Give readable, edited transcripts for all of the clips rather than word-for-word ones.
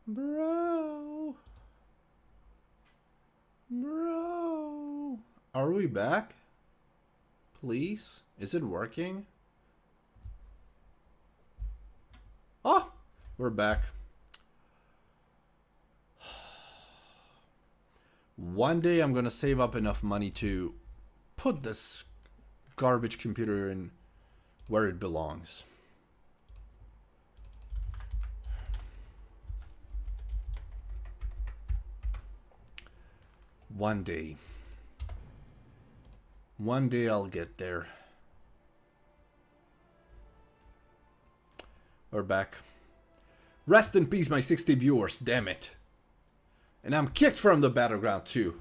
Bro. Bro. Are we back? Please? Is it working? Oh, we're back. One day I'm gonna save up enough money to put this garbage computer in where it belongs. One day. One day I'll get there. We're back. Rest in peace, my 60 viewers, damn it. And I'm kicked from the battleground too.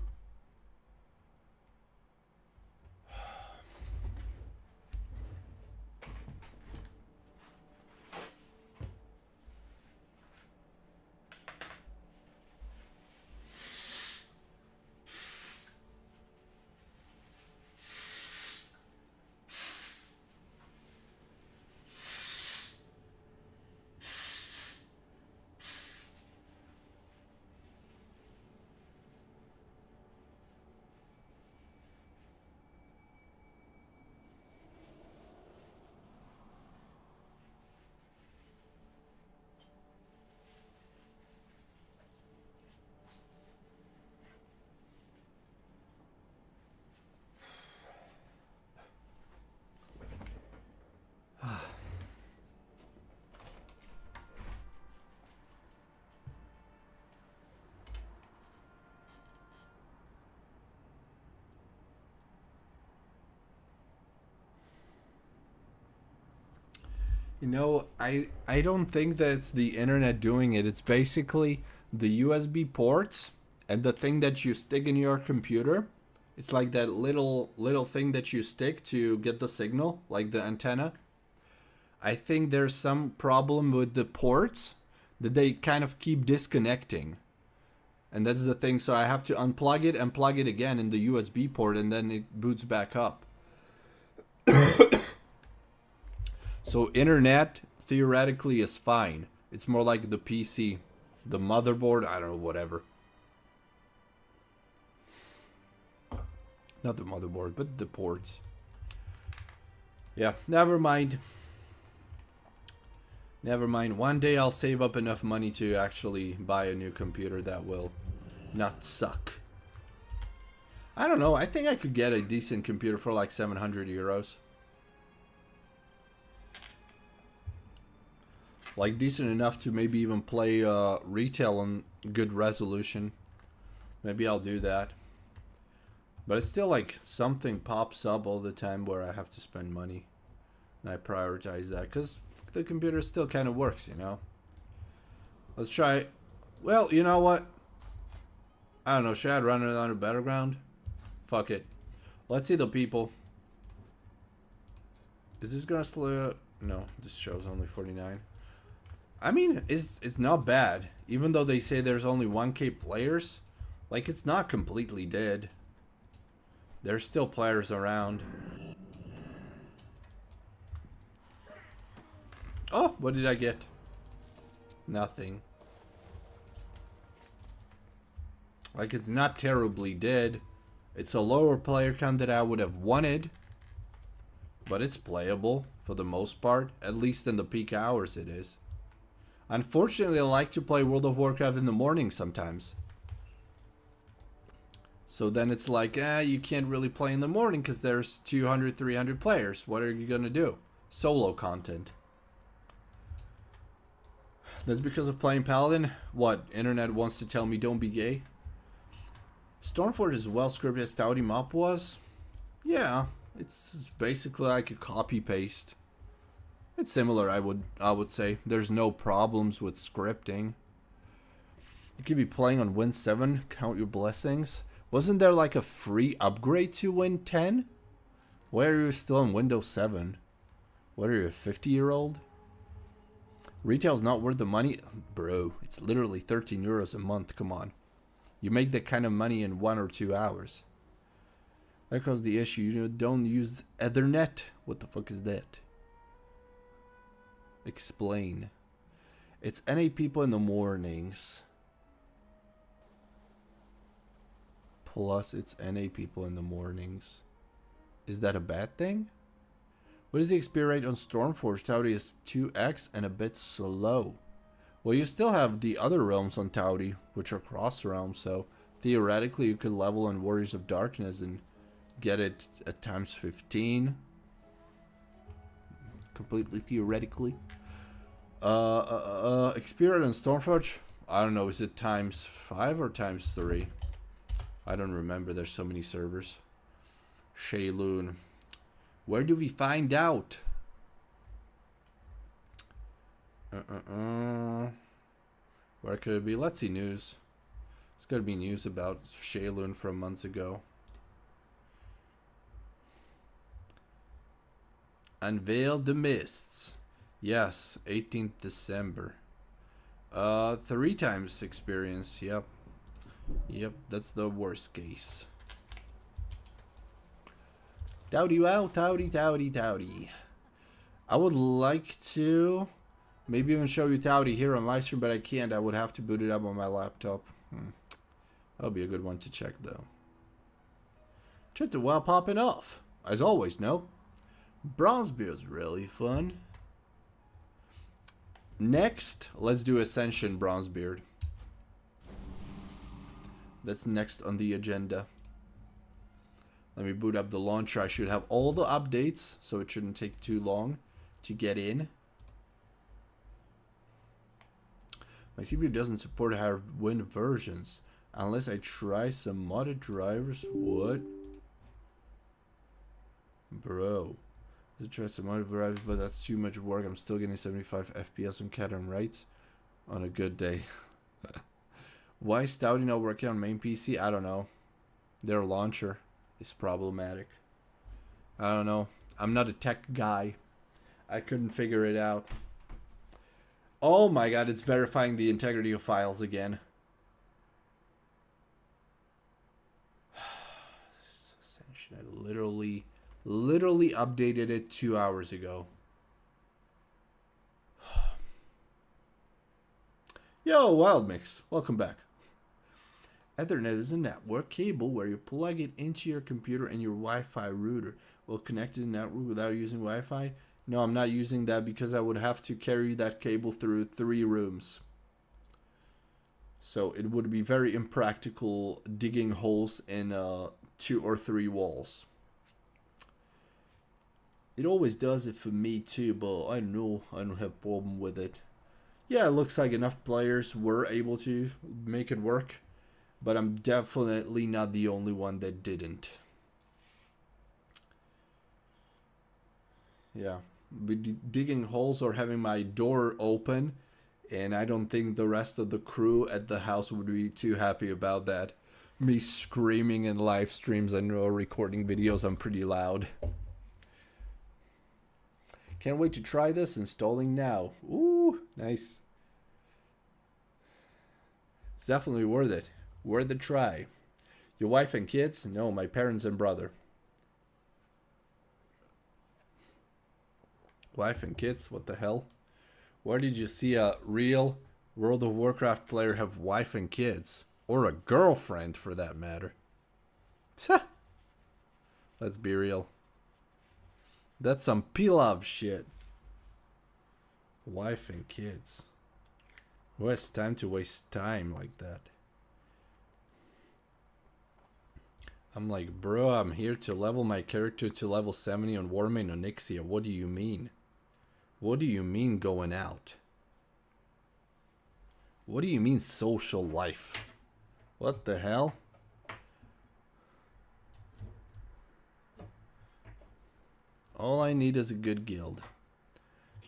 You know, I don't think that it's the internet doing it. It's basically the USB ports and the thing that you stick in your computer. It's like that little thing that you stick to get the signal, like the antenna. I think there's some problem with the ports that they kind of keep disconnecting. And that's the thing, so I have to unplug it and plug it again in the USB port, and then it boots back up. So internet theoretically is fine. It's more like the PC, the motherboard, I don't know, whatever. Not the motherboard, but the ports. Yeah, never mind. Never mind. One day I'll save up enough money to actually buy a new computer that will not suck. I don't know. I think I could get a decent computer for like 700 euros. Like decent enough to maybe even play retail on good resolution. Maybe I'll do that. But it's still like something pops up all the time where I have to spend money. And I prioritize that because the computer still kind of works, you know. Let's try. Well, you know what? I don't know. Should I run it on a battleground? Fuck it. Let's see the people. Is this gonna slow? No, this shows only 49. I mean, it's not bad. Even though they say there's only 1K players, like it's not completely dead. There's still players around. Oh, what did I get? Nothing. Like it's not terribly dead. It's a lower player count that I would have wanted. But it's playable for the most part. At least in the peak hours it is. Unfortunately, I like to play World of Warcraft in the morning sometimes. So then it's like, you can't really play in the morning because there's 200, 300 players. What are you going to do? Solo content. That's because of playing Paladin? What? Internet wants to tell me don't be gay? Stormforge is well scripted as Stouty Mop was? Yeah, it's basically like a copy paste. It's similar, I would say. There's no problems with scripting. You could be playing on Win 7, count your blessings. Wasn't there like a free upgrade to Win 10? Why are you still on Windows 7? What are you, a 50-year-old? Retail's not worth the money? Bro, it's literally 13 euros a month, come on. You make that kind of money in 1 or 2 hours. That caused the issue, you don't use Ethernet. What the fuck is that? Explain. It's NA people in the mornings. Plus, it's NA people in the mornings. Is that a bad thing? What is the XP rate on Stormforge? Tauri is 2x and a bit slow. Well, you still have the other realms on Tauri, which are cross realms, so theoretically you could level on Warriors of Darkness and get it at times 15. Completely theoretically. XP rate on Stormforge? I don't know, is it times 5 or times 3? I don't remember, there's so many servers. Shaylun. Where do we find out? Where could it be? Let's see news. It's gotta be news about Shaylun from months ago. Unveil the mists. Yes, 18th December. 3 times experience. Yep. Yep, that's the worst case. Dowdy wow, dowdy, dowdy, dowdy. I would like to maybe even show you Dowdy here on livestream, but I can't. I would have to boot it up on my laptop. That'll be a good one to check, though. Just a while popping off. As always, no? Bronzebeard's really fun. Next, let's do Ascension Bronzebeard. That's next on the agenda. Let me boot up the launcher. I should have all the updates, so it shouldn't take too long to get in. My CPU doesn't support higher wind versions unless I try some modded drivers. What? Bro. Let's try some modded drivers, but that's too much work. I'm still getting 75 FPS on cat and right on a good day. Why is Stouty not working on main PC? I don't know. Their launcher is problematic. I don't know. I'm not a tech guy. I couldn't figure it out. Oh my god, it's verifying the integrity of files again. Ascension, I literally updated it 2 hours ago. Yo, Wild Mix, welcome back. Ethernet is a network cable where you plug it into your computer and your Wi-Fi router will connect to the network without using Wi-Fi. No, I'm not using that because I would have to carry that cable through 3 rooms. So it would be very impractical digging holes in 2 or 3 walls. It always does it for me too, but I don't know. I don't have a problem with it. Yeah, it looks like enough players were able to make it work. But I'm definitely not the only one that didn't. Yeah. Digging holes or having my door open. And I don't think the rest of the crew at the house would be too happy about that. Me screaming in live streams and recording videos, I'm pretty loud. Can't wait to try this. Installing now. Ooh, nice. It's definitely worth it. Worth a try. Your wife and kids? No, my parents and brother. Wife and kids? What the hell? Where did you see a real World of Warcraft player have wife and kids? Or a girlfriend, for that matter. Let's be real. That's some Pilaf shit. Wife and kids. Who has time to waste time like that? I'm like, bro, I'm here to level my character to level 70 on Warmane Onyxia. What do you mean? What do you mean going out? What do you mean social life? What the hell? All I need is a good guild.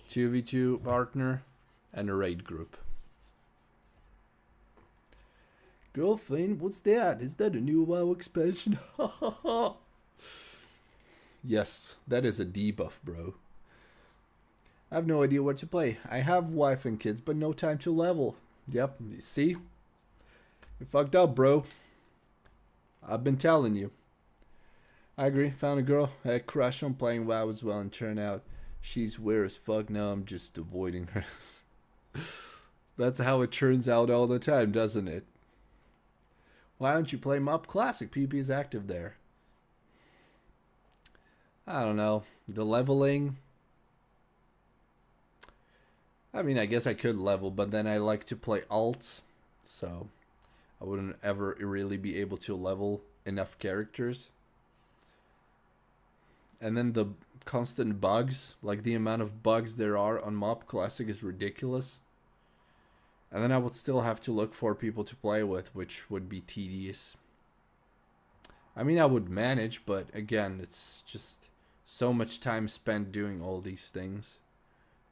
2v2 partner and a raid group. Girlfriend, what's that? Is that a new WoW expansion? Yes, that is a debuff, bro. I have no idea what to play. I have wife and kids, but no time to level. Yep, see? You fucked up, bro. I've been telling you. I agree. Found a girl. I had a crush on playing WoW as well, and turned out she's weird as fuck. Now I'm just avoiding her. That's how it turns out all the time, doesn't it? Why don't you play Mob Classic? PvP is active there. I don't know. The leveling. I mean, I guess I could level, but then I like to play alts. So I wouldn't ever really be able to level enough characters. And then the constant bugs, like the amount of bugs there are on Mob Classic is ridiculous. And then I would still have to look for people to play with, which would be tedious. I mean, I would manage, but again, it's just so much time spent doing all these things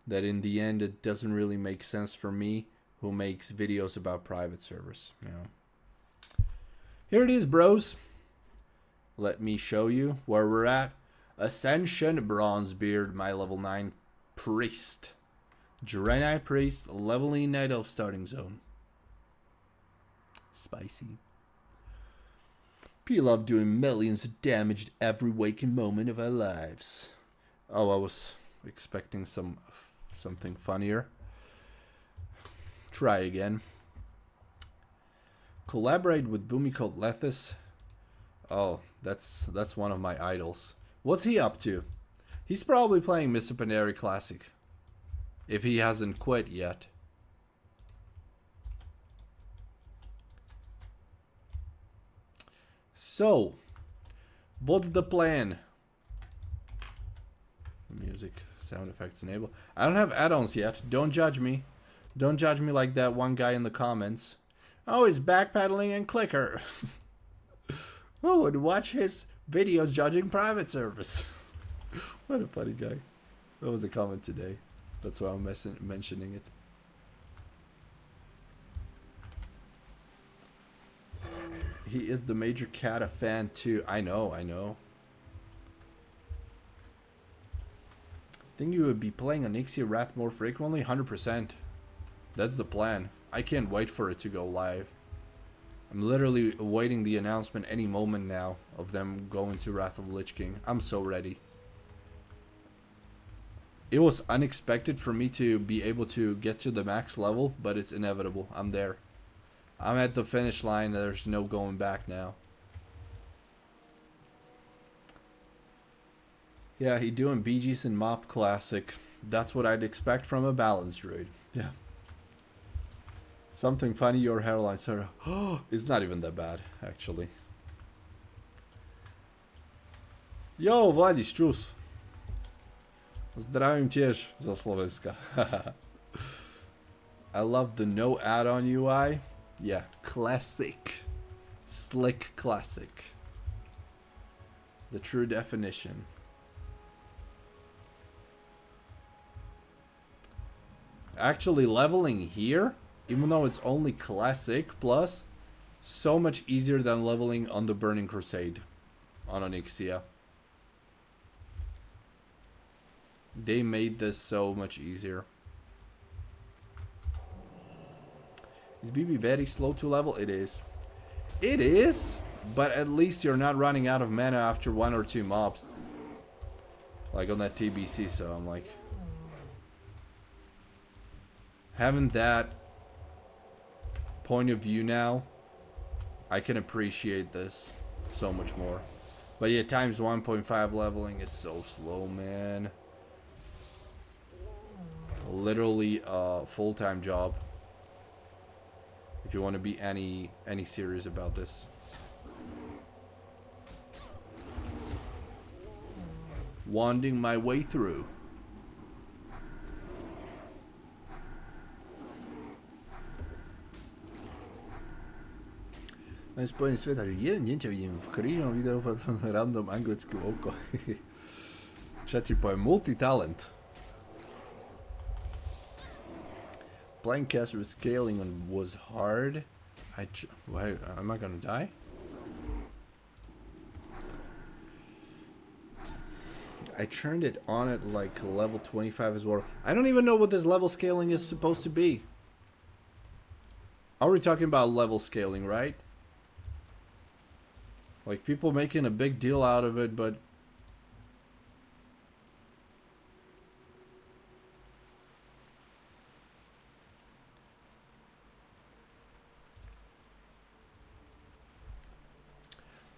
that in the end it doesn't really make sense for me, who makes videos about private servers, you know. Here it is, bros. Let me show you where we're at. Ascension Bronzebeard, my level 9 priest. Draenei priest, leveling Night Elf starting zone. Spicy. We love doing millions of damage every waking moment of our lives. Oh, I was expecting something funnier. Try again. Collaborate with Boomy called Lethis. Oh, that's one of my idols. What's he up to? He's probably playing Mr. Paneri Classic. If he hasn't quit yet. So, what's the plan? Music, sound effects enable. I don't have add-ons yet. Don't judge me. Don't judge me like that one guy in the comments. Oh, he's backpedaling and clicker. Who would watch his videos judging private service? What a funny guy. That was a comment today. That's why I'm mentioning it. He is the Major Cat fan too. I know. Think you would be playing Onyxia Wrath more frequently? 100%. That's the plan. I can't wait for it to go live. I'm literally awaiting the announcement any moment now of them going to Wrath of Lich King. I'm so ready. It was unexpected for me to be able to get to the max level, but it's inevitable. I'm there. I'm at the finish line. There's no going back now. Yeah, he doing BGs in Mob Classic. That's what I'd expect from a balanced druid. Yeah. Something funny, your hairline, sir. Oh, it's not even that bad, actually. Yo, Vladis, čus. Zdravím tiež zo Slovenska. I love the no add-on UI. Yeah, classic. Slick classic. The true definition. Actually, leveling here, even though it's only classic plus, so much easier than leveling on the Burning Crusade on Onyxia. They made this so much easier. Is BB very slow to level? It is. It is, but at least you're not running out of mana after 1 or 2 mobs. Like on that TBC, so I'm like... having that point of view now, I can appreciate this so much more. But yeah, times 1.5 leveling is so slow, man. Literally a full-time job. If you want to be any serious about this. Wanding my way through. Na Spojených sveta, že jeden deň ťa vidím v krížnom videu potom random anglické oko. Čo ti poviem, multitalent. Playing caster with scaling was hard. Why, am I gonna die? I turned it on at like level 25 as well. I don't even know what this level scaling is supposed to be. Are we talking about level scaling, right? Like people making a big deal out of it, but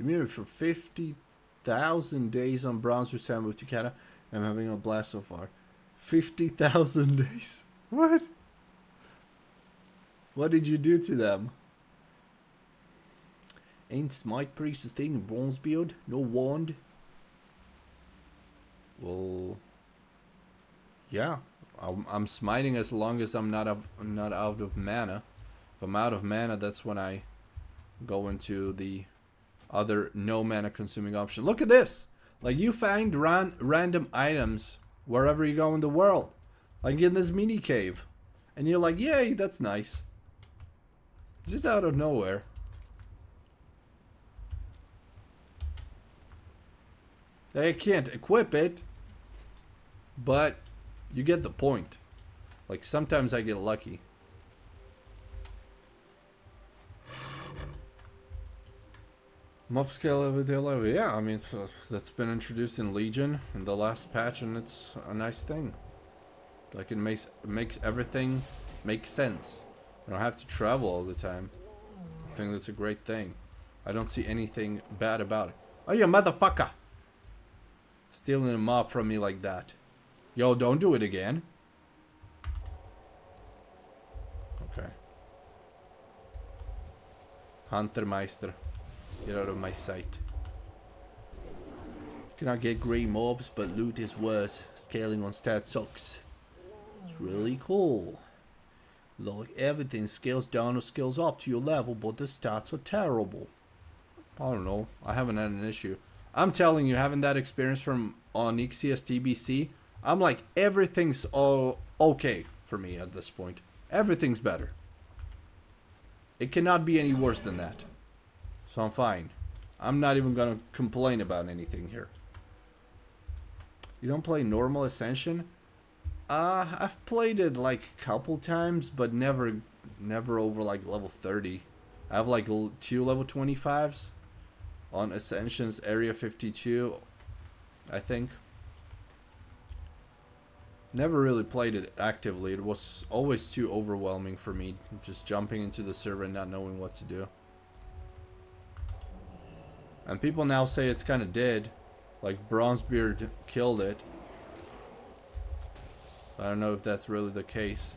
Immunity for 50,000 days on Bronze Resound with Tukata. I'm having a blast so far. 50,000 days. What? What did you do to them? Ain't MEYTRIX sustaining Bronzebeard? No wand? Well, yeah. I'm smiting as long as I'm not out of mana. If I'm out of mana, that's when I go into the other no mana consuming option. Look at this! Like, you find random items wherever you go in the world. Like in this mini cave. And you're like, yay, that's nice. Just out of nowhere. I can't equip it, but you get the point. Like, sometimes I get lucky. Mob scale every day level. Yeah, I mean, that's been introduced in Legion in the last patch, and it's a nice thing. Like, it makes everything make sense. You don't have to travel all the time. I think that's a great thing. I don't see anything bad about it. Oh, you motherfucker! Stealing a mob from me like that. Yo, don't do it again. Okay. Huntermeister. Get out of my sight. You cannot get grey mobs, but loot is worse. Scaling on stats sucks. It's really cool. Like, everything scales down or scales up to your level, but the stats are terrible. I don't know. I haven't had an issue. I'm telling you, having that experience from Onyxia's TBC, I'm like, everything's all okay for me at this point. Everything's better. It cannot be any worse than that. So I'm fine. I'm not even gonna complain about anything here. You don't play normal Ascension? I've played it like a couple times, but never over like level 30. I have like 2 level 25s on Ascension's Area 52, I think. Never really played it actively. It was always too overwhelming for me, just jumping into the server and not knowing what to do. And people now say it's kind of dead, like Bronzebeard killed it. I don't know if that's really the case.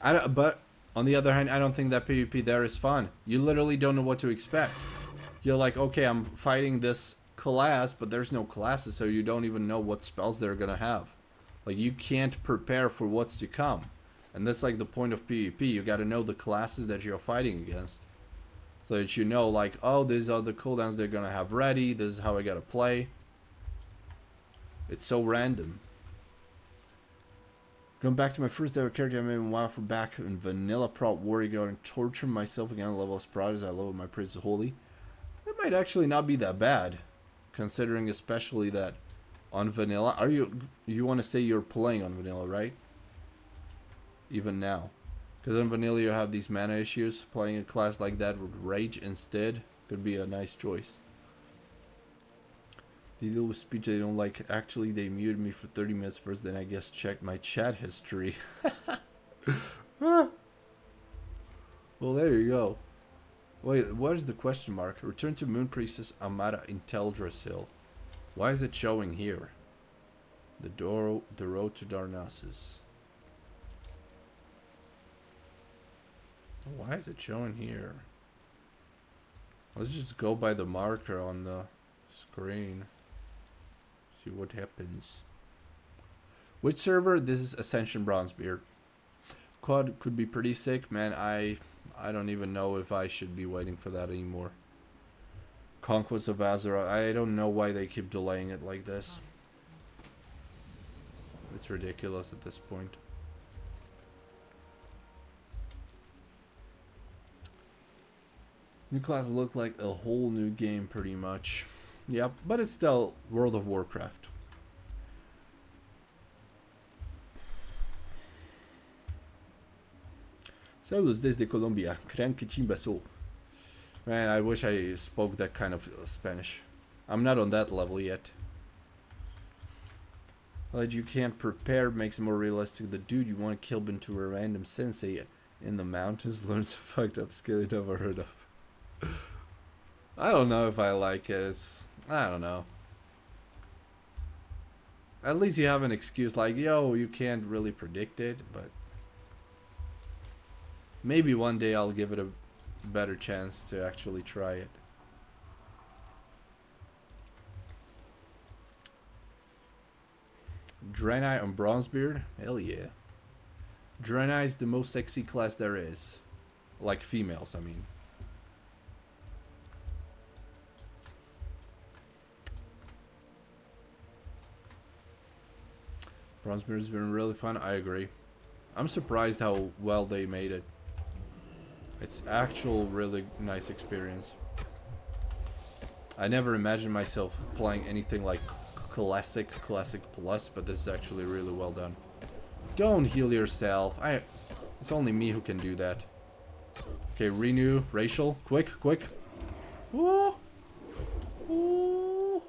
But on the other hand, I don't think that PvP there is fun. You literally don't know what to expect. You're like, okay, I'm fighting this class, but there's no classes, so you don't even know what spells they're gonna have. Like, you can't prepare for what's to come. And that's like the point of PvP. You gotta know the classes that you're fighting against. So that you know, like, oh, these are the cooldowns they're gonna have ready. This is how I gotta play. It's so random. Going back to my first ever character I made in WoW for back in Vanilla Prop Warrior and torture myself again at level of Sprout as I love my praise is holy. That might actually not be that bad. Considering especially that on Vanilla. You want to say you're playing on Vanilla, right? Even now. Because on Vanilla you have these mana issues. Playing a class like that with Rage instead could be a nice choice. They deal with speech they don't like. Actually, they muted me for 30 minutes first, then I guess checked my chat history. Well, there you go. Wait, what is the question mark? Return to Moon Priestess Amara in Teldrassil. Why is it showing here? The road to Darnassus. Why is it showing here? Let's just go by the marker on the screen. See what happens. Which server? This is Ascension Bronzebeard. COD could be pretty sick, man. I don't even know if I should be waiting for that anymore. Conquest of Azeroth. I don't know why they keep delaying it like this. It's ridiculous at this point. New classes look like a whole new game pretty much. Yep, but it's still World of Warcraft. Saludos desde Colombia. Crean que chimbazo. Man, I wish I spoke that kind of Spanish. I'm not on that level yet. Well, you can't prepare makes it more realistic. The dude you want to kill into a random sensei In the mountains, learns a fucked up skill you never heard of. I don't know if I like it. I don't know. At least you have an excuse like, yo, you can't really predict it, but maybe one day I'll give it a better chance to actually try it. Draenei on Bronzebeard? Hell yeah. Draenei is the most sexy class there is. Like females, I mean. Bronzebeard has been really fun, I agree. I'm surprised how well they made it. It's actual really nice experience. I never imagined myself playing anything like Classic Plus, but this is actually really well done. Don't heal yourself. It's only me who can do that. Okay, renew, racial, quick. Ooh. Ooh.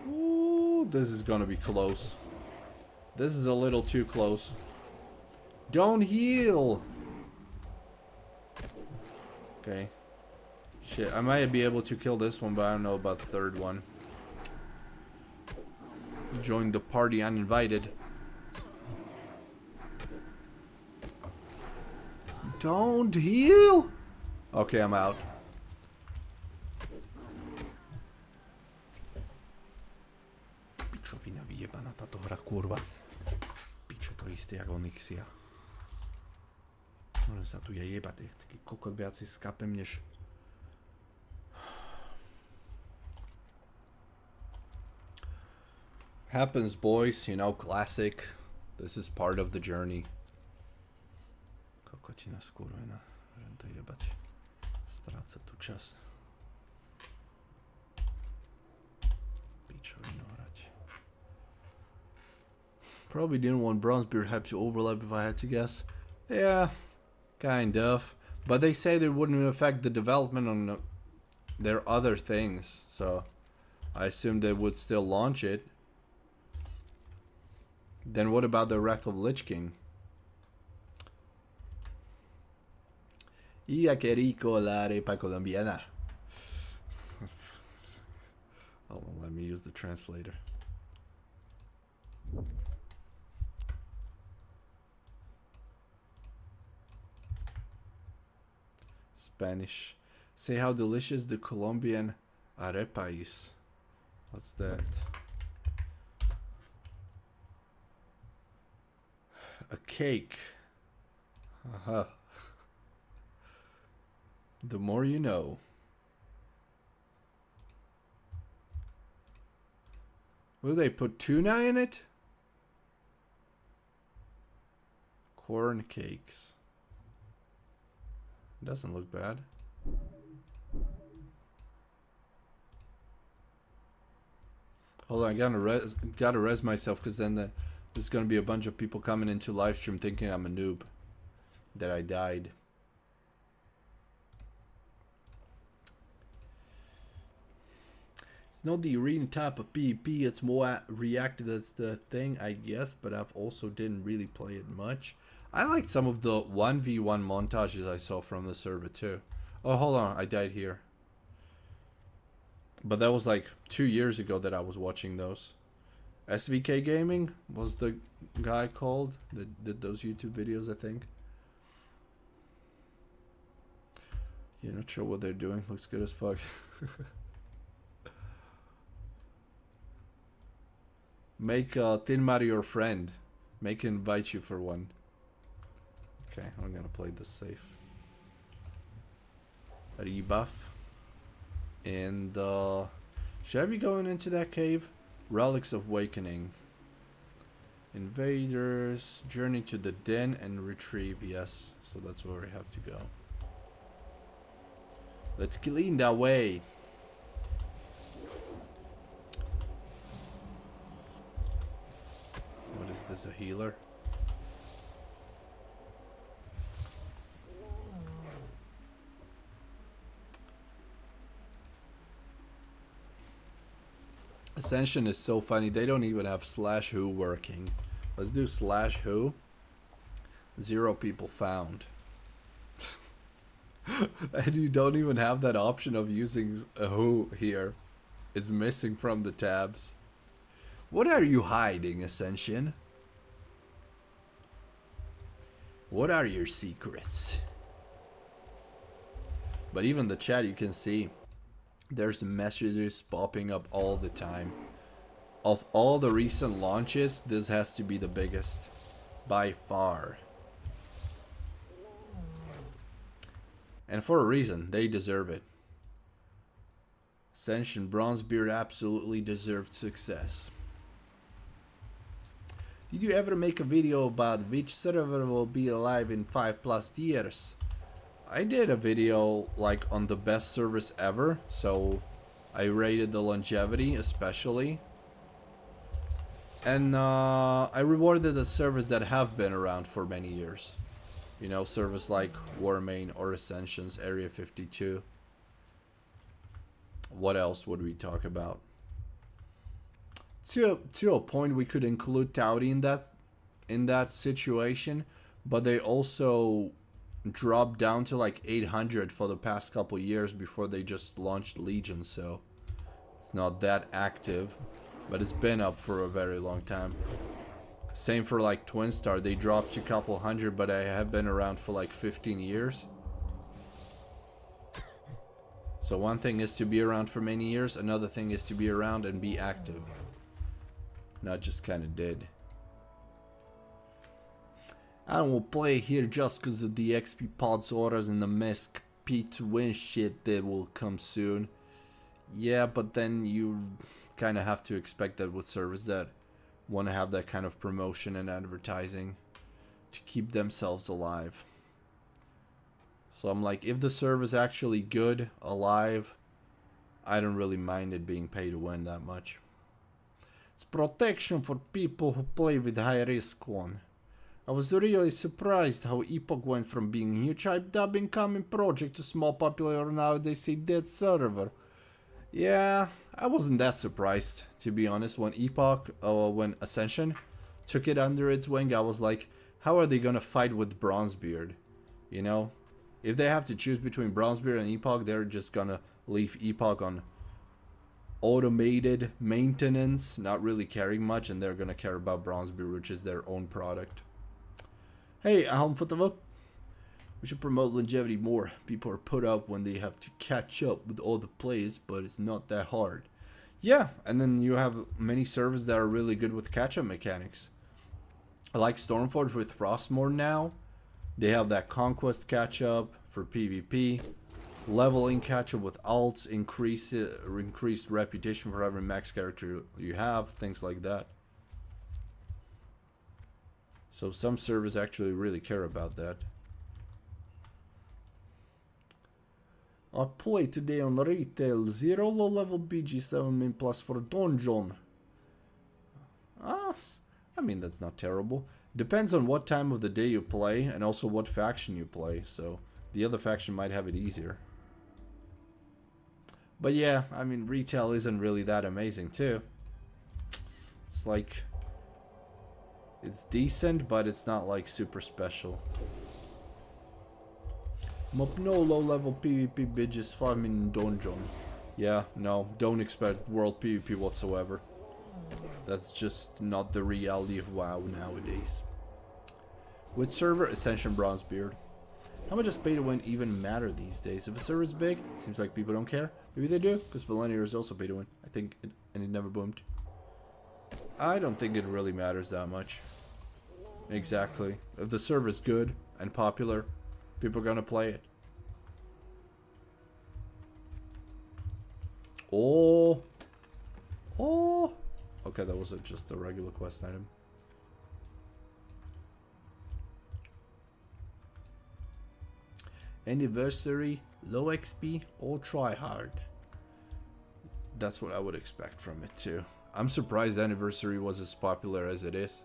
Ooh, this is gonna be close. This is a little too close. Don't heal. Okay. Shit, I might be able to kill this one, but I don't know about the third one. Join the party uninvited. Don't heal! Okay, I'm out. Pičovina vyjebana táto hra, kurva. Piče, to isté jak Onyxia. Môžem sa tu jebať, taký kokot viac si skapem, než... Happens, boys, you know, classic. This is part of the journey. Kokotina skurvená. Môžem to jebať. Stráca tu čas. Pičovinu hrať. Probably didn't want Bronzebeard hype to overlap if I had to guess. Yeah, kind of. But they said it wouldn't affect the development on their other things. So I assumed they would still launch it. Then what about the Wrath of Lich King? Ya que rico la arepa colombiana. Hold on, let me use the translator. Spanish. Say how delicious the Colombian arepa is. What's that? A cake. Uh-huh. The more you know. Will they put tuna in it? Corn cakes. Doesn't look bad. Hold on, I gotta res myself, because then there's gonna be a bunch of people coming into live stream thinking I'm a noob. That I died. It's not the arena type of PvP, it's more reactive, that's the thing, I guess, but I've also didn't really play it much. I liked some of the 1v1 montages I saw from the server too. Oh, hold on, I died here. But that was like 2 years ago that I was watching those. SVK Gaming was the guy called that did those YouTube videos, I think. You're not sure what they're doing. Looks good as fuck. Make Thin Mario your friend. Make him invite you for one. Okay, I'm gonna play this safe. Rebuff. And should I be going into that cave? Relics of Awakening. Invaders. Journey to the den and retrieve. Yes, so that's where we have to go. Let's clean that way. What is this, a healer? Ascension is so funny. They don't even have /who working. Let's do /who. 0 people found. And you don't even have that option of using a who here. It's missing from the tabs. What are you hiding, Ascension? What are your secrets? But even the chat, you can see there's messages popping up all the time. Of all the recent launches, this has to be the biggest by far. And for a reason, they deserve it. Ascension Bronzebeard absolutely deserved success. Did you ever make a video about which server will be alive in 5+ years? I did a video like on the best servers ever, so I rated the longevity especially. And I rewarded the servers that have been around for many years. You know, servers like Warmain or Ascension's Area 52. What else would we talk about? To a point, we could include Taudi in that situation, but they also dropped down to like 800 for the past couple years before they just launched Legion, so it's not that active, but it's been up for a very long time. Same for like Twin Star, they dropped to a couple hundred, but I have been around for like 15 years. So one thing is to be around for many years, another thing is to be around and be active. Not just kind of dead. I don't play here just because of the XP pods orders and the Mesk P2Win shit that will come soon. Yeah, but then you kind of have to expect that with servers that want to have that kind of promotion and advertising to keep themselves alive. So I'm like, if the server is actually good, alive, I don't really mind it being pay to win that much. It's protection for people who play with high risk one. I was really surprised how Epoch went from being huge hyped up incoming project to small popular nowadays a dead server. Yeah, I wasn't that surprised, to be honest. When Epoch, when Ascension took it under its wing, I was like, how are they gonna fight with Bronzebeard? You know? If they have to choose between Bronzebeard and Epoch, they're just gonna leave Epoch on automated maintenance, not really caring much, and they're gonna care about Bronzebeard, which is their own product. Hey, we should promote longevity more. People are put up when they have to catch up with all the plays, but it's not that hard. Yeah, and then you have many servers that are really good with catch-up mechanics. I like Stormforge with Frostmourne now. They have that Conquest catch-up for PvP. Leveling catch-up with alts, increased reputation for every max character you have, things like that. So some servers actually really care about that. I played today on retail 0 low level BG7 main plus for dungeon. I mean, that's not terrible. Depends on what time of the day you play and also what faction you play. So the other faction might have it easier. But yeah, I mean, retail isn't really that amazing too. It's like, it's decent, but it's not like super special. No low level PvP bitches farming in dungeon. Yeah, no, don't expect world PvP whatsoever. That's just not the reality of WoW nowadays. With server Ascension Bronzebeard. How much does pay to win even matter these days? If a server is big, it seems like people don't care. Maybe they do, because Valenia is also pay to win. I think, and it never boomed. I don't think it really matters that much. Exactly. If the server is good and popular, people are gonna play it. Oh. Okay, that was just a regular quest item. Anniversary, low XP, or try hard. That's what I would expect from it too. I'm surprised Anniversary was as popular as it is.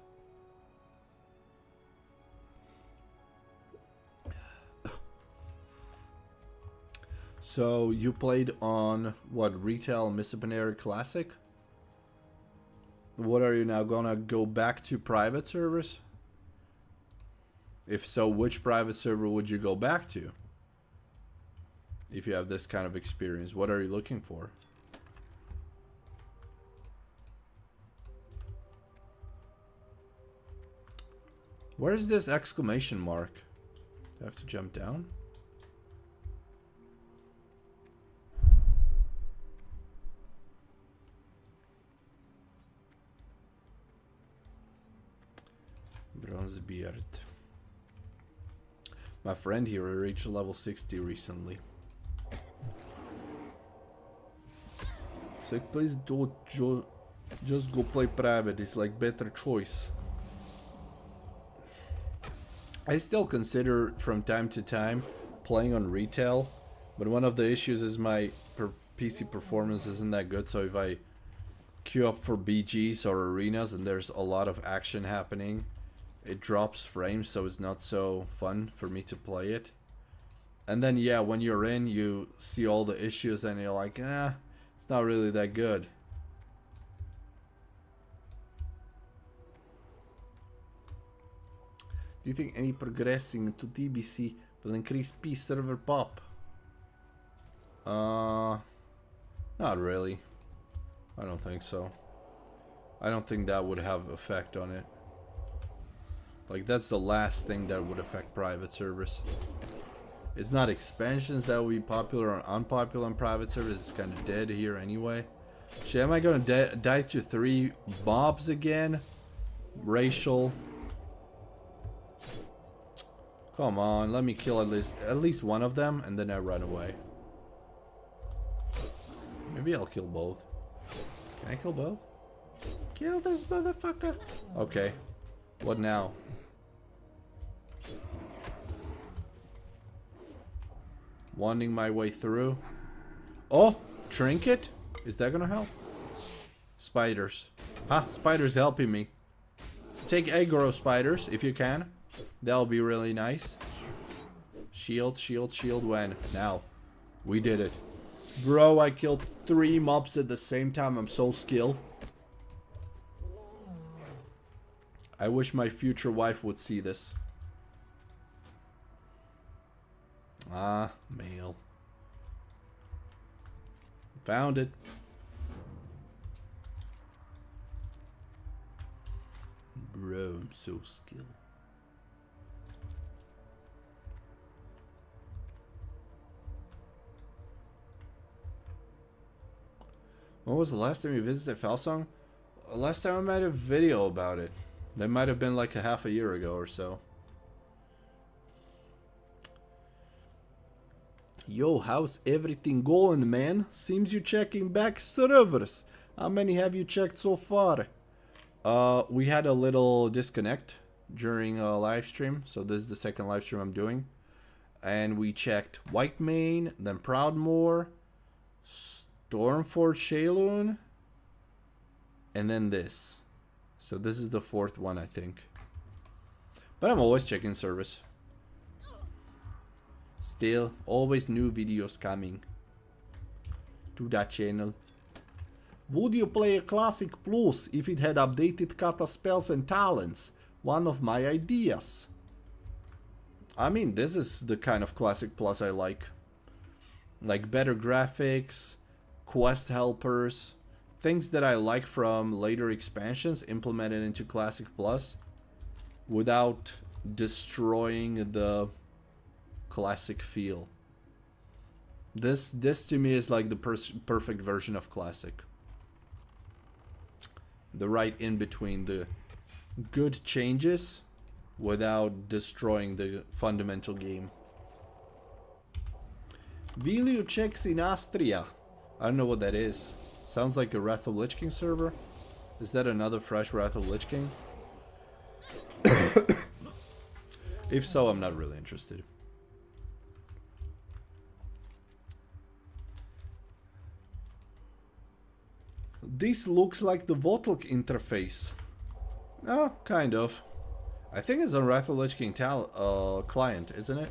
So you played on what, retail Missionaire Classic? What are you now gonna go back to private servers? If so, which private server would you go back to? If you have this kind of experience, what are you looking for? Where's this exclamation mark? Do I have to jump down? Bronzebeard. My friend here reached level 60 recently. It's like, please don't just go play private. It's like better choice. I still consider from time to time playing on retail, but one of the issues is my PC performance isn't that good. So if I queue up for BGs or arenas and there's a lot of action happening, it drops frames, so it's not so fun for me to play it. And then yeah, when you're in, you see all the issues and you're like, it's not really that good. Do you think any progressing to TBC will increase P server pop? Not really. I don't think so. I don't think that would have effect on it. Like, that's the last thing that would affect private servers. It's not expansions that will be popular or unpopular on private servers. It's kind of dead here anyway. Shit, am I gonna die to 3 mobs again? Racial. Come on, let me kill at least one of them, and then I run away. Maybe I'll kill both. Can I kill both? Kill this motherfucker. Okay. What now? Wanding my way through. Oh, trinket? Is that gonna help? Spiders. Spiders helping me. Take aggro spiders if you can. That'll be really nice. Shield, shield, shield when? Now. We did it. Bro, I killed 3 mobs at the same time. I'm so skilled. I wish my future wife would see this. Ah, mail. Found it. Bro, I'm so skilled. When was the last time you visited Falsong? Last time I made a video about it. That might have been like a half a year ago or so. Yo, how's everything going, man? Seems you're checking back servers. How many have you checked so far? We had a little disconnect during a live stream, so this is the second live stream I'm doing. And we checked Whitemane, then Proudmoore, Stormfort Shayloon, and then this. So this is the 4th one, I think. But I'm always checking service. Still, always new videos coming to that channel. Would you play a Classic Plus if it had updated kata spells and talents? One of my ideas. I mean, this is the kind of Classic Plus I like. Like better graphics, quest helpers, things that I like from later expansions implemented into Classic Plus without destroying the Classic feel. This to me is like the perfect version of Classic. The right in between, the good changes without destroying the fundamental game. Vilio checks in Austria. I don't know what that is. Sounds like a Wrath of Lich King server. Is that another fresh Wrath of Lich King? If so, I'm not really interested. This looks like the Votlk interface. Oh, kind of. I think it's a Wrath of Lich King client, isn't it?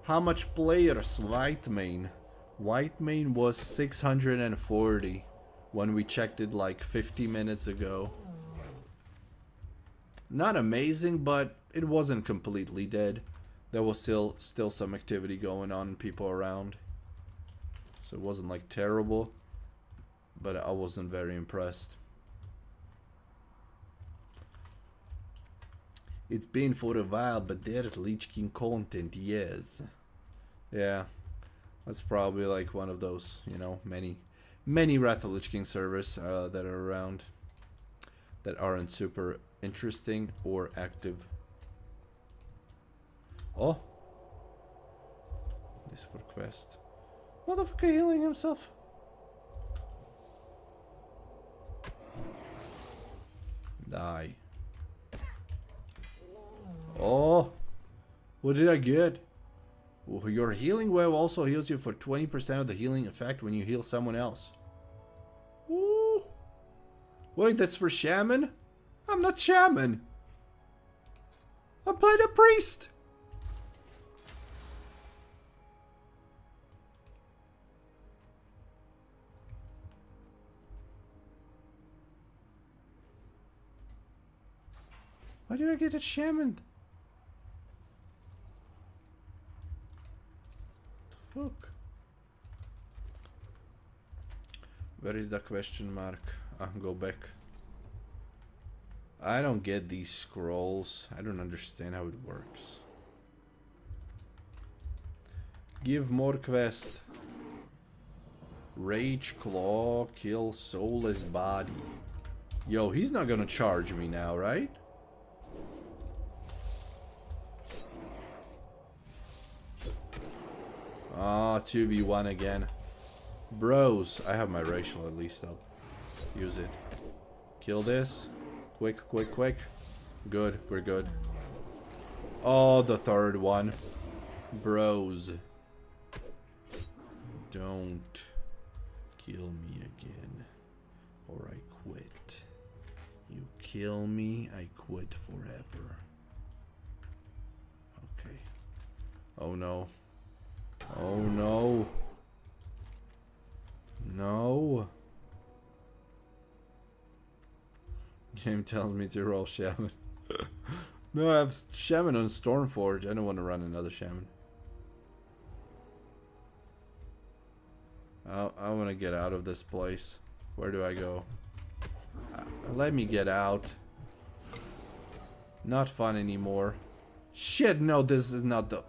How much players? Whitemane. Whitemane was 640 when we checked it like 50 minutes ago. Not amazing, but it wasn't completely dead. There was still some activity going on, people around. So it wasn't like terrible, but I wasn't very impressed. It's been for a while, but there's Lich King content, yes. Yeah, that's probably like one of those, you know, many Wrath of Lich King servers that are around that aren't super interesting or active. Oh, this for quest. Motherfucker healing himself. Die. Oh, what did I get? Well, your healing web also heals you for 20% of the healing effect when you heal someone else. Ooh. Wait, that's for Shaman? I'm not Shaman. I played a priest. Why do I get a Shaman? Fuck. Where is the question mark? Go back. I don't get these scrolls. I don't understand how it works. Give more quest. Rage Claw, kill soulless body. Yo, he's not gonna charge me now, right? Ah, 2v1 again. Bros, I have my racial at least up. Use it. Kill this. Quick, quick, quick. Good, we're good. Oh, the third one. Bros. Don't kill me again, or I quit. You kill me, I quit forever. Okay. Oh no. Oh no. No. Game tells me to roll Shaman. No, I have Shaman on Stormforge. I don't want to run another Shaman. I want to get out of this place. Where do I go? Let me get out. Not fun anymore. Shit, no, this is not the...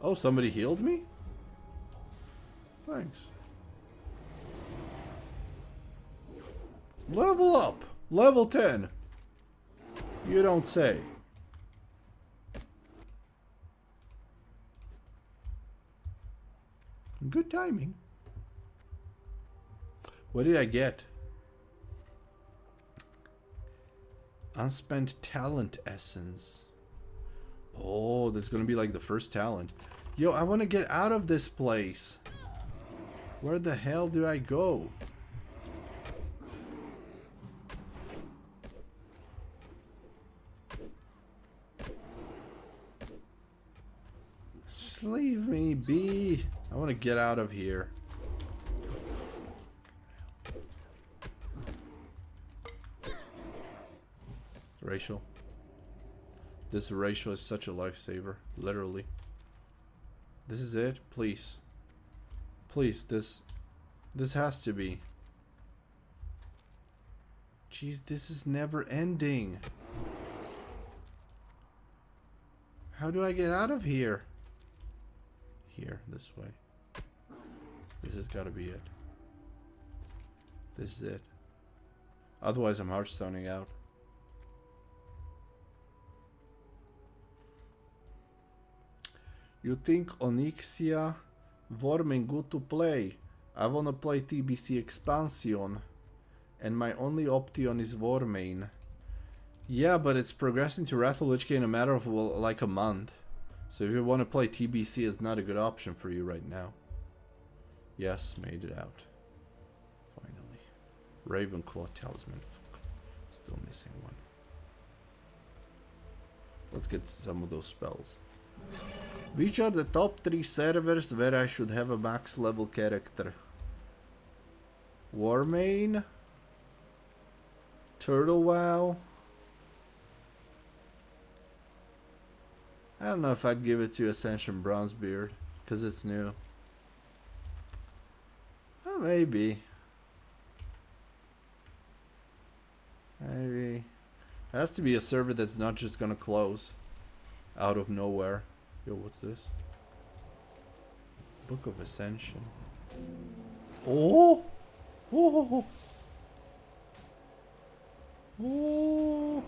Oh, somebody healed me? Thanks. Level up! Level 10! You don't say. Good timing. What did I get? Unspent talent essence. Oh, that's gonna be like the first talent. Yo, I want to get out of this place. Where the hell do I go? Just leave me be. I want to get out of here. Racial. This racial is such a lifesaver. Literally. This is it? Please. Please, this has to be. Jeez, this is never ending. How do I get out of here? Here, this way. This has got to be it. This is it. Otherwise, I'm hearthstoning out. You think Onyxia Vorming good to play? I wanna play TBC Expansion, and my only option is Vormane. Yeah, but it's progressing to Wrath of Lich King in a matter of, well, like a month. So if you wanna play TBC, it's not a good option for you right now. Yes, made it out. Finally. Ravenclaw Talisman. Fuck. Still missing one. Let's get some of those spells. Which are the top 3 servers where I should have a max level character? Warmane, Turtle WoW. I don't know if I'd give it to Ascension Bronzebeard, because it's new. Oh, maybe. Maybe. It has to be a server that's not just gonna close out of nowhere. Yo, what's this? Book of Ascension. Oh! Oh! Oh!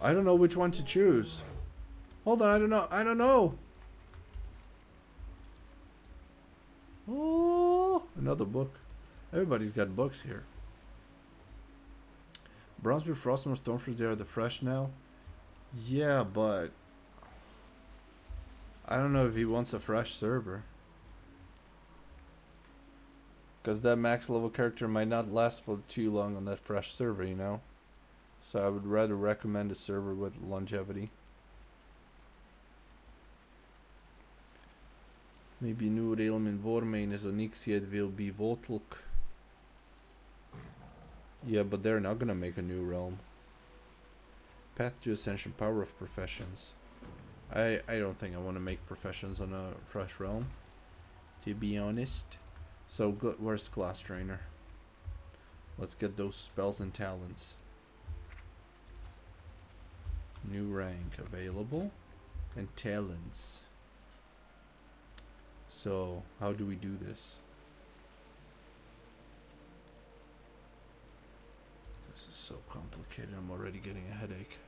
I don't know which one to choose. Hold on, I don't know. I don't know. Oh! Another book. Everybody's got books here. Bronzebeard, Frostmourne, Stormfront, they are the fresh now. Yeah, but I don't know if he wants a fresh server. Because that max level character might not last for too long on that fresh server, you know? So I would rather recommend a server with longevity. Maybe new realm in Warmane is Onyxiad will be Votluk. Yeah, but they're not gonna make a new realm. Path to Ascension, Power of Professions. I don't think I want to make professions on a fresh realm, to be honest. So where's class trainer? Let's get those spells and talents. New rank available and talents. So how do we do this? This is so complicated. I'm already getting a headache.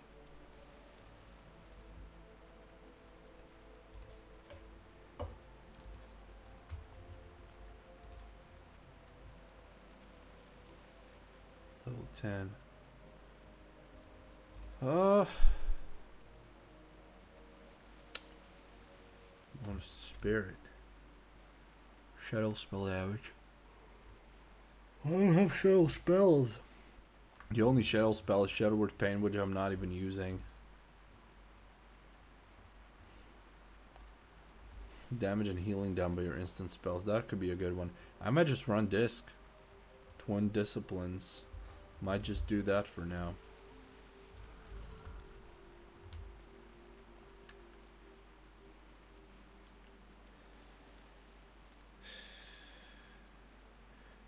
Level 10. Want a spirit. Shadow spell damage. I don't have shadow spells. The only shadow spell is Shadow Word Pain, which I'm not even using. Damage and healing done by your instant spells. That could be a good one. I might just run Disc. Twin Disciplines. Might just do that for now.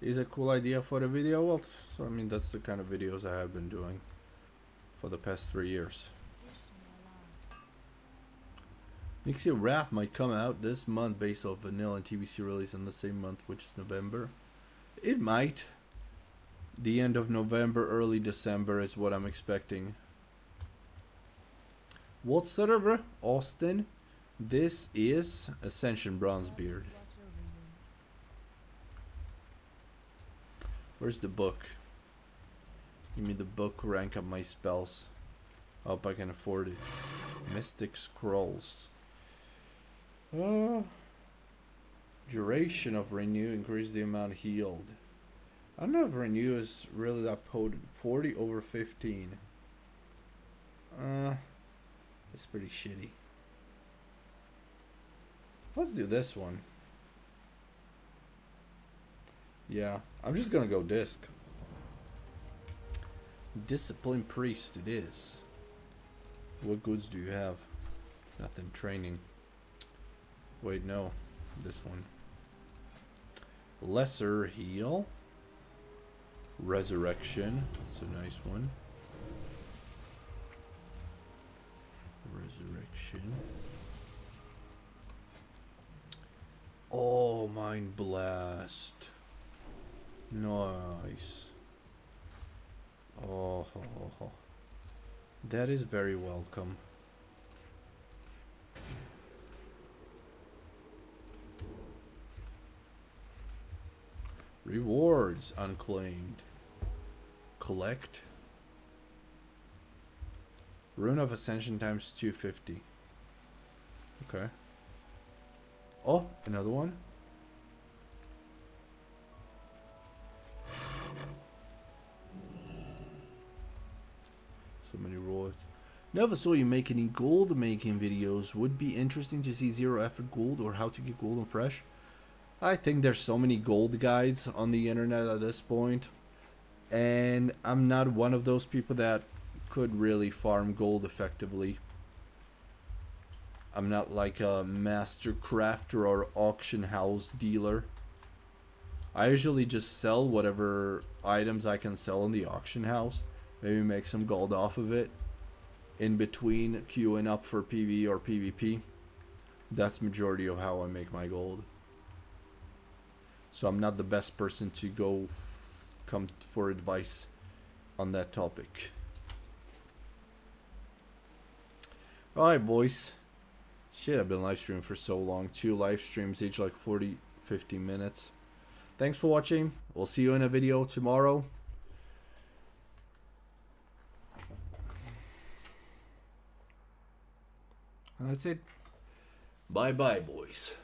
Is a cool idea for a video? Well, I mean, that's the kind of videos I have been doing for the past 3 years. Nixia Wrath might come out this month based off vanilla and TBC release in the same month, which is November. It might. The end of November, early December is what I'm expecting. What server? Austin. This is Ascension Bronzebeard. Where's the book? Give me the book, rank up my spells. Hope I can afford it. Mystic Scrolls. Duration of Renew, increase the amount healed. I don't know if Renew is really that potent. 40 over 15. It's pretty shitty. Let's do this one. Yeah, I'm just gonna go Disc. Discipline Priest it is. What goods do you have? Nothing. Training. Wait, no. This one. Lesser Heal. Resurrection. That's a nice one. Resurrection. Oh, Mind Blast. Nice. Oh, that is very welcome. Rewards unclaimed. Collect. Rune of Ascension times 250. Okay. Oh, another one. So many rewards. Never saw you make any gold making videos. Would be interesting to see zero effort gold or how to get golden fresh. I think there's so many gold guides on the internet at this point, and I'm not one of those people that could really farm gold effectively. I'm not like a master crafter or auction house dealer. I usually just sell whatever items I can sell in the auction house, maybe make some gold off of it in between queuing up for PvE or PvP. That's majority of how I make my gold. So I'm not the best person to come for advice on that topic. Alright, boys. Shit, I've been live streaming for so long. 2 live streams, each like 40-50 minutes. Thanks for watching. We'll see you in a video tomorrow. And that's it. Bye bye, boys.